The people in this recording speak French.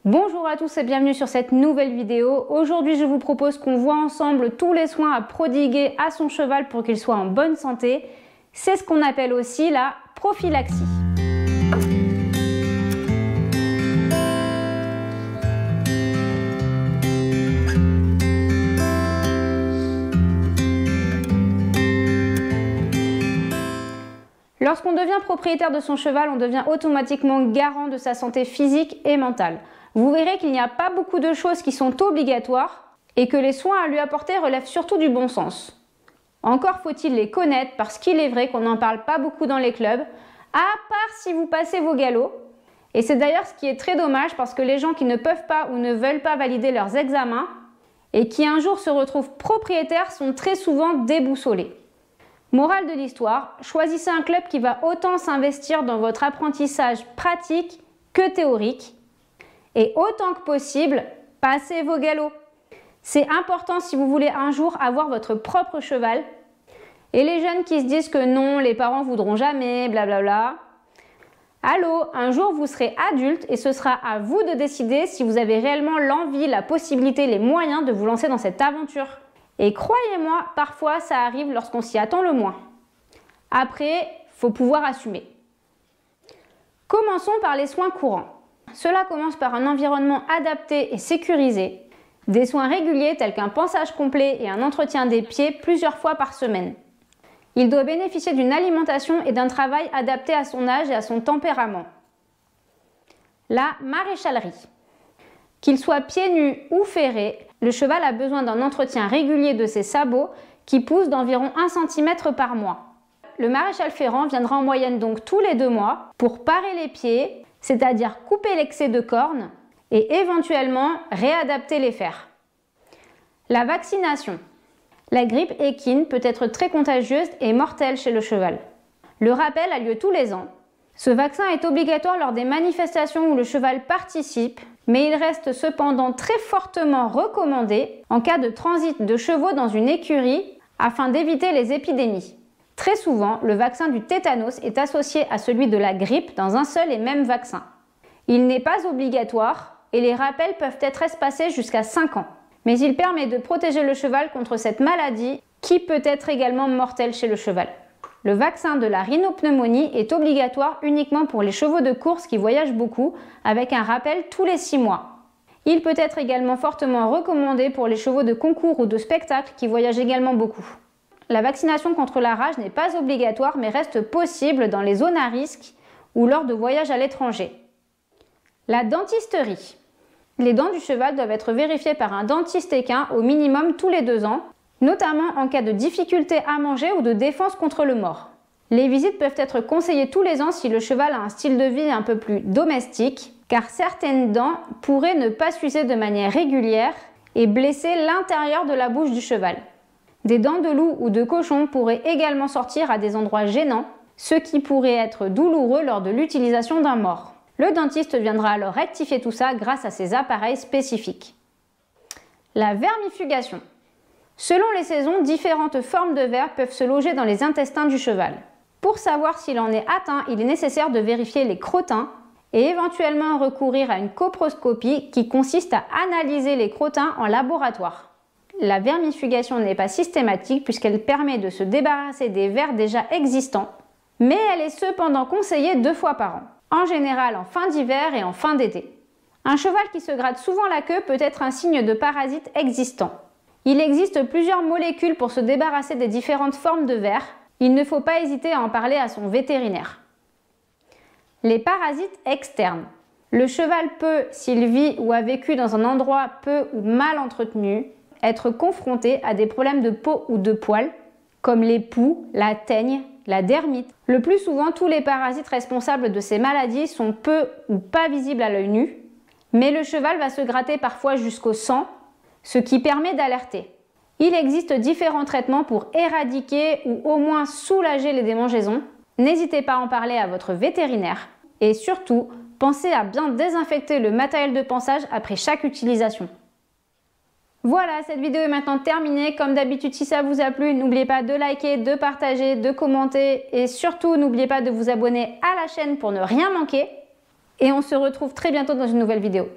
Bonjour à tous et bienvenue sur cette nouvelle vidéo. Aujourd'hui, je vous propose qu'on voit ensemble tous les soins à prodiguer à son cheval pour qu'il soit en bonne santé. C'est ce qu'on appelle aussi la prophylaxie. Lorsqu'on devient propriétaire de son cheval, on devient automatiquement garant de sa santé physique et mentale. Vous verrez qu'il n'y a pas beaucoup de choses qui sont obligatoires et que les soins à lui apporter relèvent surtout du bon sens. Encore faut-il les connaître parce qu'il est vrai qu'on n'en parle pas beaucoup dans les clubs, à part si vous passez vos galops. Et c'est d'ailleurs ce qui est très dommage parce que les gens qui ne peuvent pas ou ne veulent pas valider leurs examens et qui un jour se retrouvent propriétaires sont très souvent déboussolés. Morale de l'histoire, choisissez un club qui va autant s'investir dans votre apprentissage pratique que théorique. Et autant que possible, passez vos galops. C'est important si vous voulez un jour avoir votre propre cheval. Et les jeunes qui se disent que non, les parents voudront jamais, blablabla. Allô, un jour vous serez adulte et ce sera à vous de décider si vous avez réellement l'envie, la possibilité, les moyens de vous lancer dans cette aventure. Et croyez-moi, parfois ça arrive lorsqu'on s'y attend le moins. Après, faut pouvoir assumer. Commençons par les soins courants. Cela commence par un environnement adapté et sécurisé, des soins réguliers tels qu'un pansage complet et un entretien des pieds plusieurs fois par semaine. Il doit bénéficier d'une alimentation et d'un travail adapté à son âge et à son tempérament. La maréchalerie. Qu'il soit pieds nus ou ferré, le cheval a besoin d'un entretien régulier de ses sabots qui poussent d'environ 1 cm par mois. Le maréchal ferrant viendra en moyenne donc tous les 2 mois pour parer les pieds, c'est-à-dire couper l'excès de cornes et éventuellement réadapter les fers. La vaccination. La grippe équine peut être très contagieuse et mortelle chez le cheval. Le rappel a lieu tous les ans. Ce vaccin est obligatoire lors des manifestations où le cheval participe, mais il reste cependant très fortement recommandé en cas de transit de chevaux dans une écurie afin d'éviter les épidémies. Très souvent, le vaccin du tétanos est associé à celui de la grippe dans un seul et même vaccin. Il n'est pas obligatoire et les rappels peuvent être espacés jusqu'à 5 ans. Mais il permet de protéger le cheval contre cette maladie qui peut être également mortelle chez le cheval. Le vaccin de la rhinopneumonie est obligatoire uniquement pour les chevaux de course qui voyagent beaucoup, avec un rappel tous les 6 mois. Il peut être également fortement recommandé pour les chevaux de concours ou de spectacle qui voyagent également beaucoup. La vaccination contre la rage n'est pas obligatoire mais reste possible dans les zones à risque ou lors de voyages à l'étranger. La dentisterie. Les dents du cheval doivent être vérifiées par un dentiste équin au minimum tous les 2 ans, notamment en cas de difficulté à manger ou de défense contre le mort. Les visites peuvent être conseillées tous les ans si le cheval a un style de vie un peu plus domestique, car certaines dents pourraient ne pas s'user de manière régulière et blesser l'intérieur de la bouche du cheval. Des dents de loup ou de cochon pourraient également sortir à des endroits gênants, ce qui pourrait être douloureux lors de l'utilisation d'un mors. Le dentiste viendra alors rectifier tout ça grâce à ces appareils spécifiques. La vermifugation. Selon les saisons, différentes formes de vers peuvent se loger dans les intestins du cheval. Pour savoir s'il en est atteint, il est nécessaire de vérifier les crottins et éventuellement recourir à une coproscopie qui consiste à analyser les crottins en laboratoire. La vermifugation n'est pas systématique puisqu'elle permet de se débarrasser des vers déjà existants, mais elle est cependant conseillée 2 fois par an, en général en fin d'hiver et en fin d'été. Un cheval qui se gratte souvent la queue peut être un signe de parasite existant. Il existe plusieurs molécules pour se débarrasser des différentes formes de vers. Il ne faut pas hésiter à en parler à son vétérinaire. Les parasites externes. Le cheval peut, s'il vit ou a vécu dans un endroit peu ou mal entretenu, être confronté à des problèmes de peau ou de poils, comme les poux, la teigne, la dermite. Le plus souvent, tous les parasites responsables de ces maladies sont peu ou pas visibles à l'œil nu, mais le cheval va se gratter parfois jusqu'au sang, ce qui permet d'alerter. Il existe différents traitements pour éradiquer ou au moins soulager les démangeaisons. N'hésitez pas à en parler à votre vétérinaire et surtout, pensez à bien désinfecter le matériel de pansage après chaque utilisation. Voilà, cette vidéo est maintenant terminée. Comme d'habitude, si ça vous a plu, n'oubliez pas de liker, de partager, de commenter et surtout, n'oubliez pas de vous abonner à la chaîne pour ne rien manquer. Et on se retrouve très bientôt dans une nouvelle vidéo.